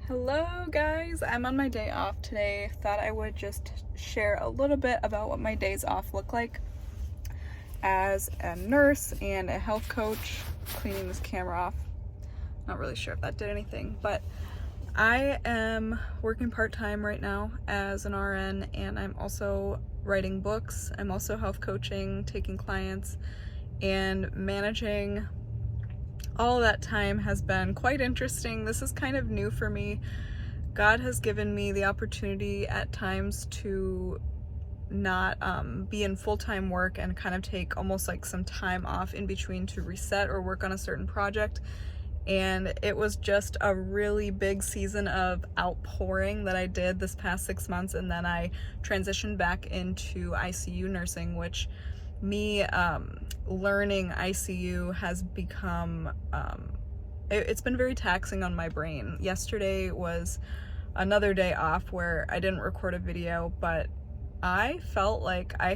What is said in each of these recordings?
Hello guys, I'm on my day off today. Thought I would just share a little bit about what my days off look like as a nurse and a health coach. Cleaning this camera off. Not really sure if that did anything, but I am working part-time right now as an RN, and I'm also writing books. I'm also health coaching, taking clients, and managing all that time has been quite interesting. This is kind of new for me. God has given me the opportunity at times to not be in full-time work and kind of take almost like some time off in between to reset or work on a certain project. And it was just a really big season of outpouring that I did this past 6 months, and then I transitioned back into ICU nursing, which me learning ICU has become it's been very taxing on my brain. Yesterday was another day off where I didn't record a video, but I felt like I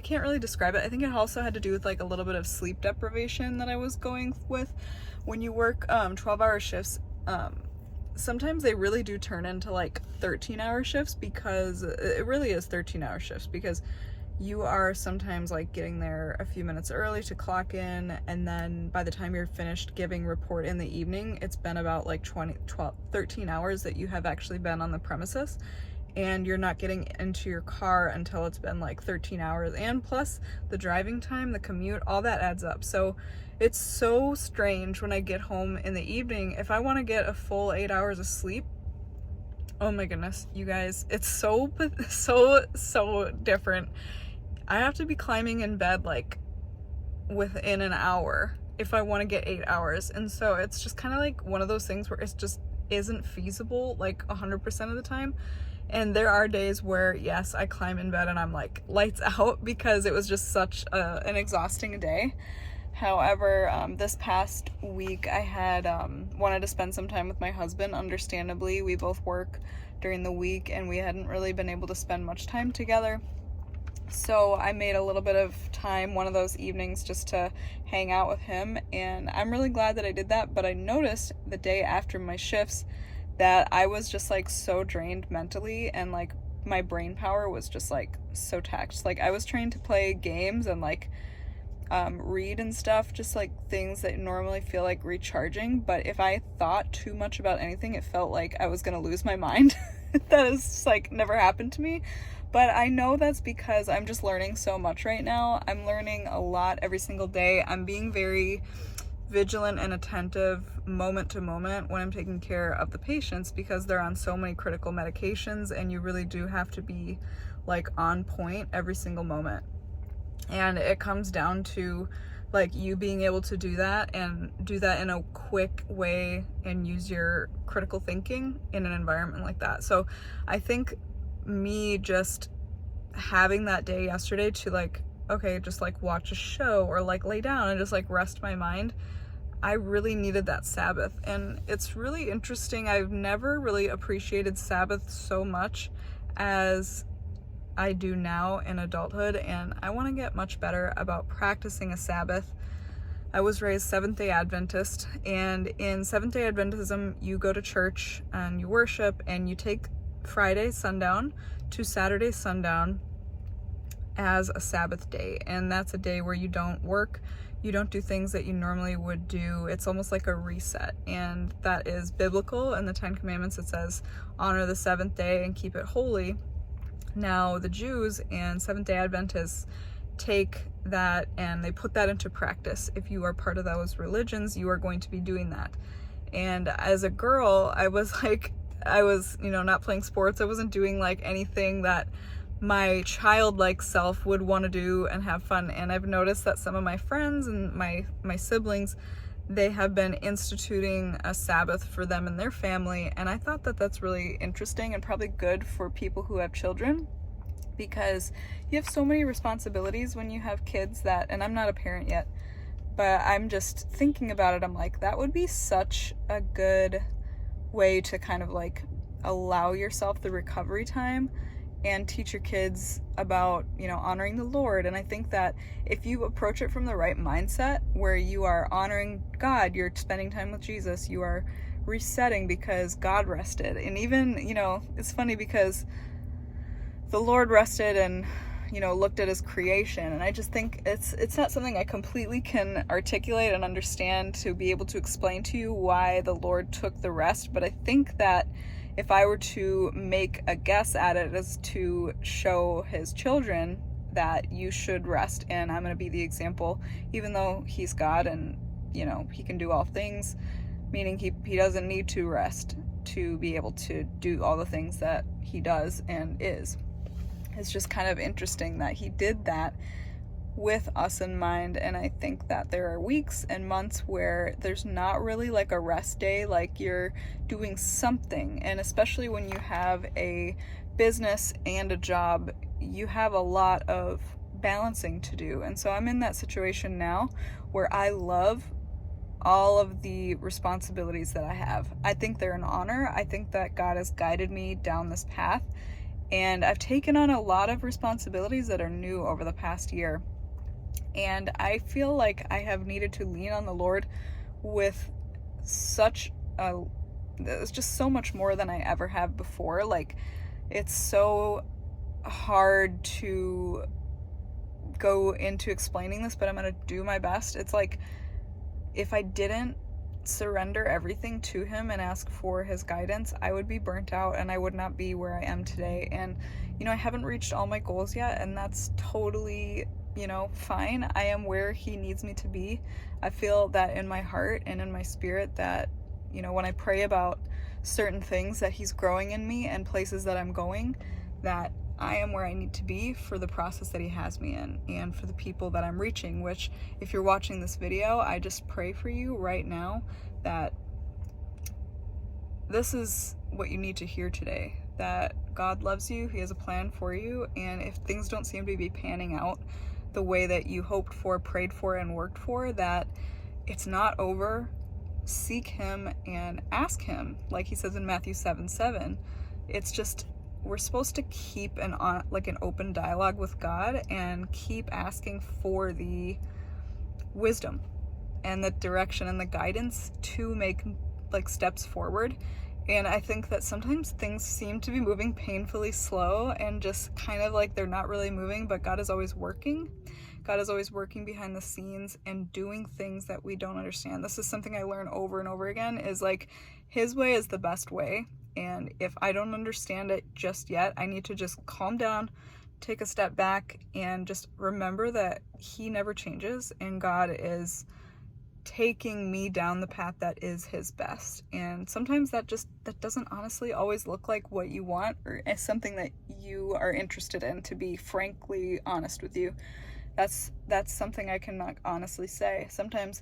can't really describe it. I think it also had to do with like a little bit of sleep deprivation that I was going with. When you work 12-hour shifts, sometimes they really do turn into like 13-hour shifts, because it really is 13-hour shifts, because you are sometimes like getting there a few minutes early to clock in, and then by the time you're finished giving report in the evening, it's been about like 13 hours that you have actually been on the premises, and you're not getting into your car until it's been like 13 hours, and plus the driving time, the commute, all that adds up. So it's so strange when I get home in the evening. If I want to get a full 8 hours of sleep, oh my goodness, you guys, it's so different. I have to be climbing in bed like within an hour if I want to get 8 hours. And so it's just kind of like one of those things where it's just isn't feasible like 100% of the time. And there are days where, yes, I climb in bed and I'm like lights out because it was just such an exhausting day. However, this past week I had wanted to spend some time with my husband. Understandably, we both work during the week and we hadn't really been able to spend much time together. So I made a little bit of time one of those evenings just to hang out with him, and I'm really glad that I did that. But I noticed the day after my shifts that I was just like so drained mentally, and like my brain power was just like so taxed. Like I was trying to play games and like read and stuff, just like things that normally feel like recharging, but if I thought too much about anything, it felt like I was gonna lose my mind. That is just like never happened to me. But I know that's because I'm just learning so much right now. I'm learning a lot every single day. I'm being very vigilant and attentive moment to moment when I'm taking care of the patients, because they're on so many critical medications and you really do have to be like on point every single moment. And it comes down to like you being able to do that, and do that in a quick way, and use your critical thinking in an environment like that. So I think me just having that day yesterday to like, okay, just like watch a show or like lay down and just like rest my mind, I really needed that Sabbath. And it's really interesting. I've never really appreciated Sabbath so much as I do now in adulthood, and I want to get much better about practicing a Sabbath. I was raised Seventh-day Adventist, and in Seventh-day Adventism, you go to church and you worship, and you take Friday sundown to Saturday sundown as a Sabbath day. And that's a day where you don't work, you don't do things that you normally would do. It's almost like a reset, and that is biblical. In the Ten Commandments it says, honor the seventh day and keep it holy. Now the Jews and Seventh-day Adventists take that and they put that into practice. If you are part of those religions, you are going to be doing that. And as a girl, I was, not playing sports. I wasn't doing like anything that my childlike self would want to do and have fun. And I've noticed that some of my friends and my siblings, they have been instituting a Sabbath for them and their family. And I thought that that's really interesting and probably good for people who have children, because you have so many responsibilities when you have kids that, and I'm not a parent yet, but I'm just thinking about it. I'm like, that would be such a good way to kind of like allow yourself the recovery time and teach your kids about, honoring the Lord. And I think that if you approach it from the right mindset, where you are honoring God, you're spending time with Jesus, you are resetting because God rested. And even, it's funny because the Lord rested and looked at his creation, and I just think it's not something I completely can articulate and understand to be able to explain to you why the Lord took the rest. But I think that if I were to make a guess at it, as to show his children that you should rest, and I'm going to be the example, even though he's God and he can do all things, meaning he doesn't need to rest to be able to do all the things that he does and is. It's just kind of interesting that he did that with us in mind. And I think that there are weeks and months where there's not really like a rest day, like you're doing something. And especially when you have a business and a job, you have a lot of balancing to do. And so I'm in that situation now where I love all of the responsibilities that I have. I think they're an honor. I think that God has guided me down this path. And I've taken on a lot of responsibilities that are new over the past year. And I feel like I have needed to lean on the Lord with it's just so much more than I ever have before. Like, it's so hard to go into explaining this, but I'm going to do my best. It's like, if I didn't surrender everything to him and ask for his guidance, I would be burnt out and I would not be where I am today. And I haven't reached all my goals yet, and that's totally fine. I am where he needs me to be. I feel that in my heart and in my spirit that when I pray about certain things, that he's growing in me and places that I'm going, that I am where I need to be for the process that he has me in and for the people that I'm reaching. Which, if you're watching this video, I just pray for you right now that this is what you need to hear today, that God loves you, he has a plan for you, and if things don't seem to be panning out the way that you hoped for, prayed for, and worked for, that it's not over. Seek him and ask him, like he says in Matthew 7:7. It's just, we're supposed to keep an open dialogue with God and keep asking for the wisdom and the direction and the guidance to make steps forward. And I think that sometimes things seem to be moving painfully slow and just kind of like they're not really moving, but God is always working. God is always working behind the scenes and doing things that we don't understand. This is something I learn over and over again, is like, his way is the best way. And if I don't understand it just yet, I need to just calm down, take a step back, and just remember that he never changes, and God is taking me down the path that is his best. And sometimes that doesn't honestly always look like what you want or is something that you are interested in, to be frankly honest with you. That's something I can honestly say. Sometimes,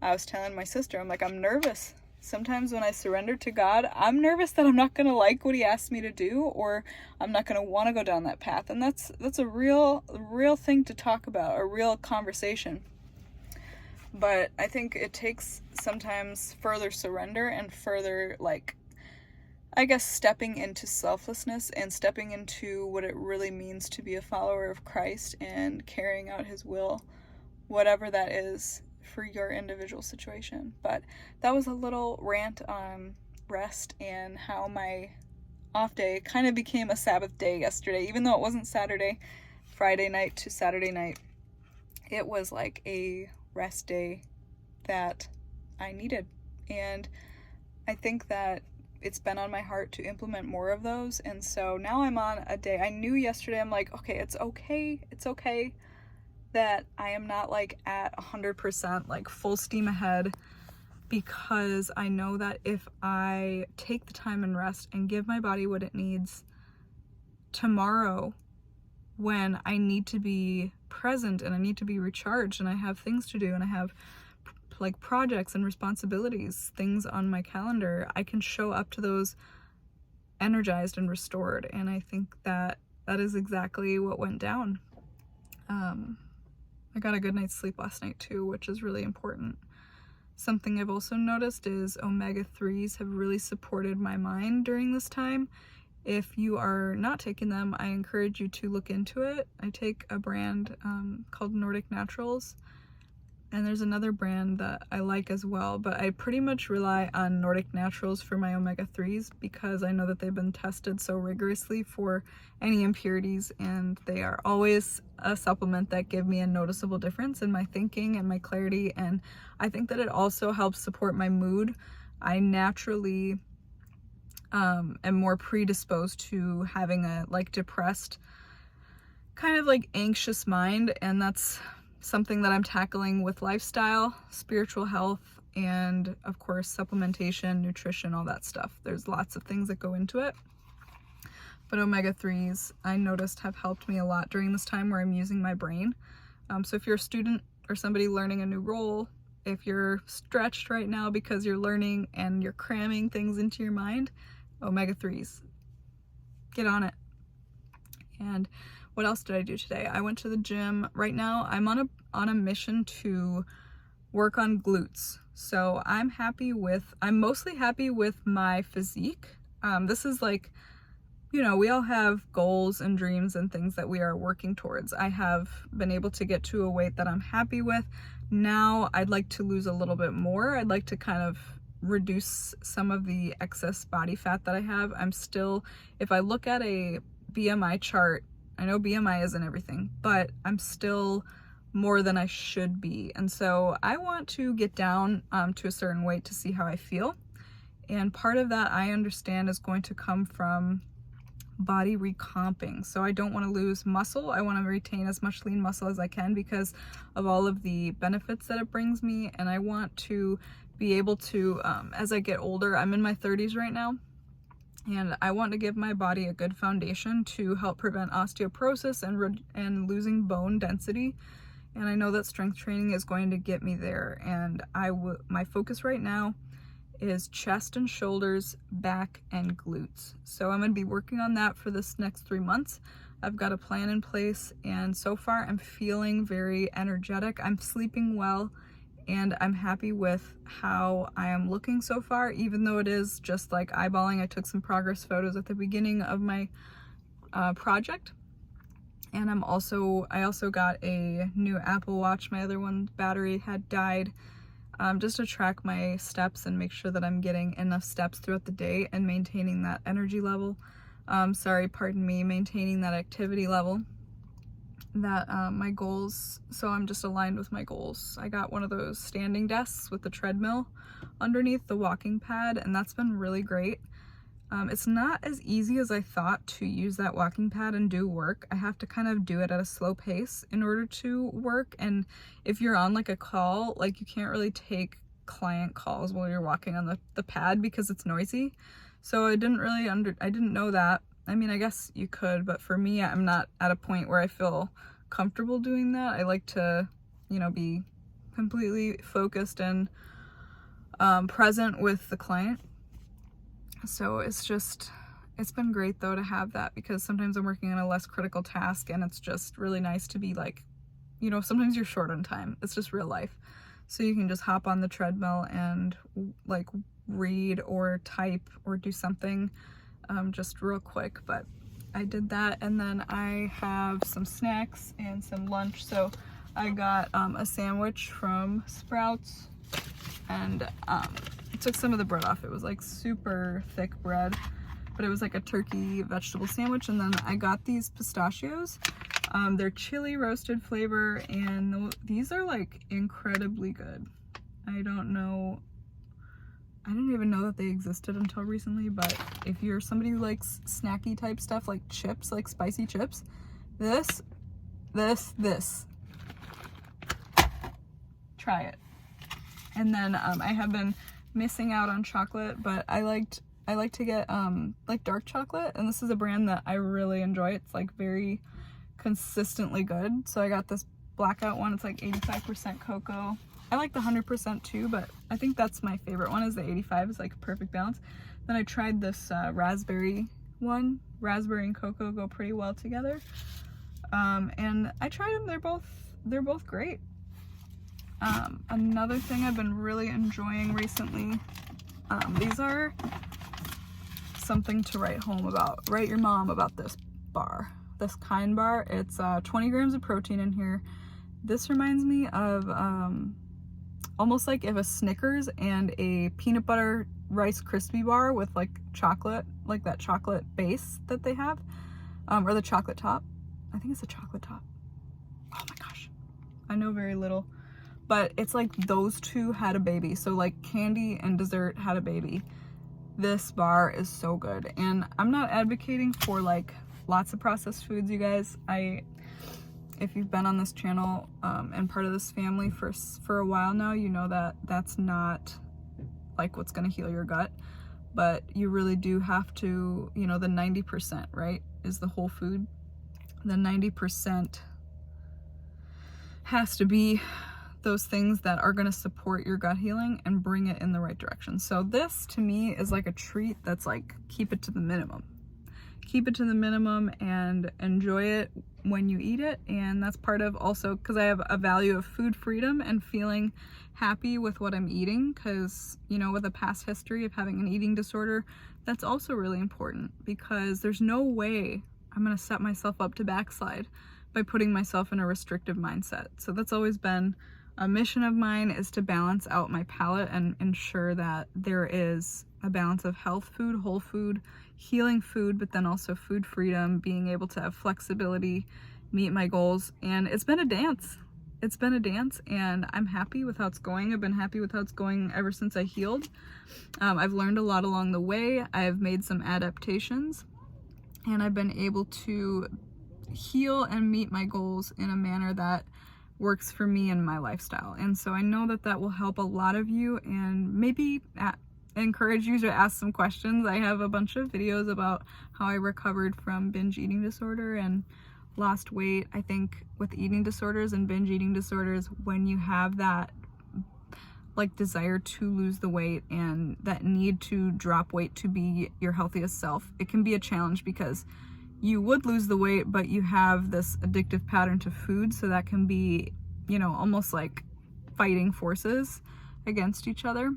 I was telling my sister, I'm like, I'm nervous. Sometimes when I surrender to God, I'm nervous that I'm not going to like what he asked me to do, or I'm not going to want to go down that path. And that's a real thing to talk about, a real conversation. But I think it takes sometimes further surrender and further, stepping into selflessness and stepping into what it really means to be a follower of Christ and carrying out his will, whatever that is for your individual situation. But that was a little rant on rest and how my off day kind of became a Sabbath day yesterday. Even though it wasn't Friday night to Saturday night, it was like a rest day that I needed. And I think that it's been on my heart to implement more of those. And so now I'm on a day. I knew yesterday, I'm like, okay, it's okay that I am not at 100% full steam ahead, because I know that if I take the time and rest and give my body what it needs, tomorrow when I need to be present and I need to be recharged and I have things to do and I have projects and responsibilities, things on my calendar, I can show up to those energized and restored. And I think that is exactly what went down. I got a good night's sleep last night too, which is really important. Something I've also noticed is omega-3s have really supported my mind during this time. If you are not taking them, I encourage you to look into it. I take a brand called Nordic Naturals, and there's another brand that I like as well, but I pretty much rely on Nordic Naturals for my omega-3s because I know that they've been tested so rigorously for any impurities, and they are always a supplement that give me a noticeable difference in my thinking and my clarity, and I think that it also helps support my mood. I naturally am more predisposed to having a like depressed, kind of like anxious mind, and that's something that I'm tackling with lifestyle, spiritual health, and of course supplementation, nutrition, all that stuff. There's lots of things that go into it. But omega-3s, I noticed, have helped me a lot during this time where I'm using my brain. So if you're a student or somebody learning a new role, if you're stretched right now because you're learning and you're cramming things into your mind, omega-3s, get on it. And what else did I do today? I went to the gym. Right now I'm on a mission to work on glutes. So I'm mostly happy with my physique. This is like, you know, we all have goals and dreams and things that we are working towards. I have been able to get to a weight that I'm happy with. Now I'd like to lose a little bit more. I'd like to kind of reduce some of the excess body fat that I have. I'm still, if I look at a BMI chart, I know BMI isn't everything, but I'm still more than I should be. And so I want to get down to a certain weight to see how I feel. And part of that, I understand, is going to come from body recomping. So I don't want to lose muscle. I want to retain as much lean muscle as I can because of all of the benefits that it brings me. And I want to be able to, as I get older, I'm in my 30s right now, and I want to give my body a good foundation to help prevent osteoporosis and losing bone density. And I know that strength training is going to get me there. And my focus right now is chest and shoulders, back, and glutes. So I'm going to be working on that for this next 3 months. I've got a plan in place, and so far I'm feeling very energetic. I'm sleeping well, and I'm happy with how I am looking so far, even though it is just like eyeballing. I took some progress photos at the beginning of my project. And I also got a new Apple Watch. My other one's battery had died, just to track my steps and make sure that I'm getting enough steps throughout the day and maintaining that energy level. Maintaining that activity level. That my goals, so I'm just aligned with my goals. I got one of those standing desks with the treadmill underneath the walking pad, and that's been really great. It's not as easy as I thought to use that walking pad and do work. I have to kind of do it at a slow pace in order to work, and if you're on like a call, like you can't really take client calls while you're walking on the pad because it's noisy. So I didn't know that. I mean, I guess you could, but for me, I'm not at a point where I feel comfortable doing that. I like to, you know, be completely focused and present with the client. So it's been great though to have that, because sometimes I'm working on a less critical task, and it's just really nice to be like, you know, sometimes you're short on time. It's just real life. So you can just hop on the treadmill and like read or type or do something just real quick. But I did that, and then I have some snacks and some lunch. So I got a sandwich from Sprouts, and took some of the bread off. It was like super thick bread, but it was like a turkey vegetable sandwich. And then I got these pistachios. They're chili roasted flavor, and these are like incredibly good. I didn't even know that they existed until recently, but if you're somebody who likes snacky type stuff like chips, like spicy chips, this, try it. And then I have been missing out on chocolate, but I like to get like dark chocolate, and this is a brand that I really enjoy. It's like very consistently good. So I got this blackout one. It's like 85% cocoa. I like the 100% too, but I think that's my favorite one, is the 85. It's like a perfect balance. Then I tried this raspberry one. Raspberry and cocoa go pretty well together. And I tried them. They're both great. Another thing I've been really enjoying recently, these are something to write home about. Write your mom about this bar, this Kind bar. It's 20 grams of protein in here. This reminds me of almost like if a Snickers and a peanut butter Rice Krispie bar with like chocolate, like that chocolate base that they have, or the chocolate top. I think it's a chocolate top. Oh my gosh, I know very little, but it's like those two had a baby. So like candy and dessert had a baby. This bar is so good, and I'm not advocating for like lots of processed foods, you guys. If you've been on this channel and part of this family for a while now, you know that that's not like what's going to heal your gut, but you really do have to, you know, the 90%, right, is the whole food. The 90% has to be those things that are going to support your gut healing and bring it in the right direction. So this to me is like a treat that's like, keep it to the minimum. Keep it to the minimum and enjoy it when you eat it. And that's part of also because I have a value of food freedom and feeling happy with what I'm eating, because, you know, with a past history of having an eating disorder, that's also really important, because there's no way I'm going to set myself up to backslide by putting myself in a restrictive mindset. So that's always been a mission of mine, is to balance out my palate and ensure that there is a balance of health food, whole food, healing food, but then also food freedom, being able to have flexibility, meet my goals. And it's been a dance. It's been a dance, and I'm happy with how it's going. I've been happy with how it's going ever since I healed. I've learned a lot along the way. I've made some adaptations, and I've been able to heal and meet my goals in a manner that works for me and my lifestyle. And so I know that that will help a lot of you, and maybe encourage you to ask some questions. I have a bunch of videos about how I recovered from binge eating disorder and lost weight. I think with eating disorders and binge eating disorders, when you have that like desire to lose the weight and that need to drop weight to be your healthiest self, it can be a challenge, because you would lose the weight, but you have this addictive pattern to food. So that can be, you know, almost like fighting forces against each other.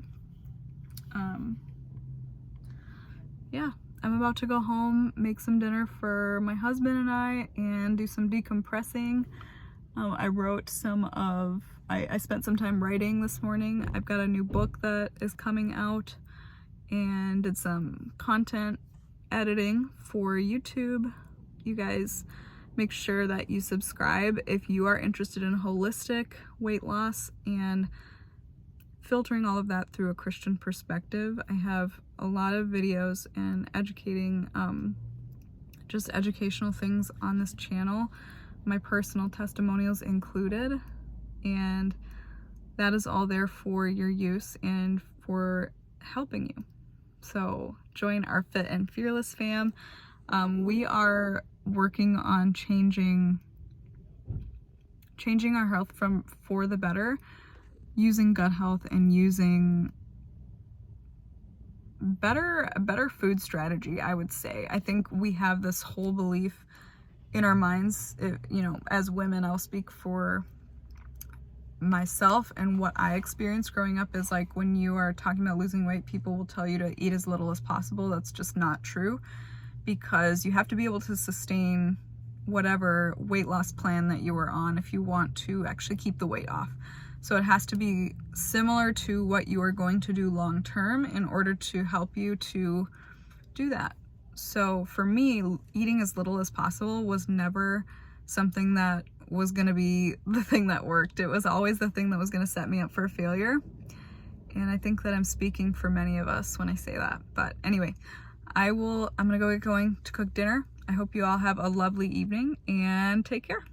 Yeah, I'm about to go home, make some dinner for my husband and I, and do some decompressing. I spent some time writing this morning. I've got a new book that is coming out, and did some content editing for YouTube. You guys make sure that you subscribe if you are interested in holistic weight loss and filtering all of that through a Christian perspective. I have a lot of videos and educating, just educational things on this channel, my personal testimonials included, and that is all there for your use and for helping you. So join our Fit and Fearless fam. We are working on changing our health for the better, using gut health and using better food strategy, I would say. I think we have this whole belief in our minds, you know, as women, I'll speak for myself and what I experienced growing up, is like when you are talking about losing weight, people will tell you to eat as little as possible. That's just not true, because you have to be able to sustain whatever weight loss plan that you are on if you want to actually keep the weight off. So it has to be similar to what you are going to do long term in order to help you to do that. So for me, eating as little as possible was never something that was going to be the thing that worked. It was always the thing that was going to set me up for failure. And I think that I'm speaking for many of us when I say that. But anyway, I'm going to go get going to cook dinner. I hope you all have a lovely evening, and take care.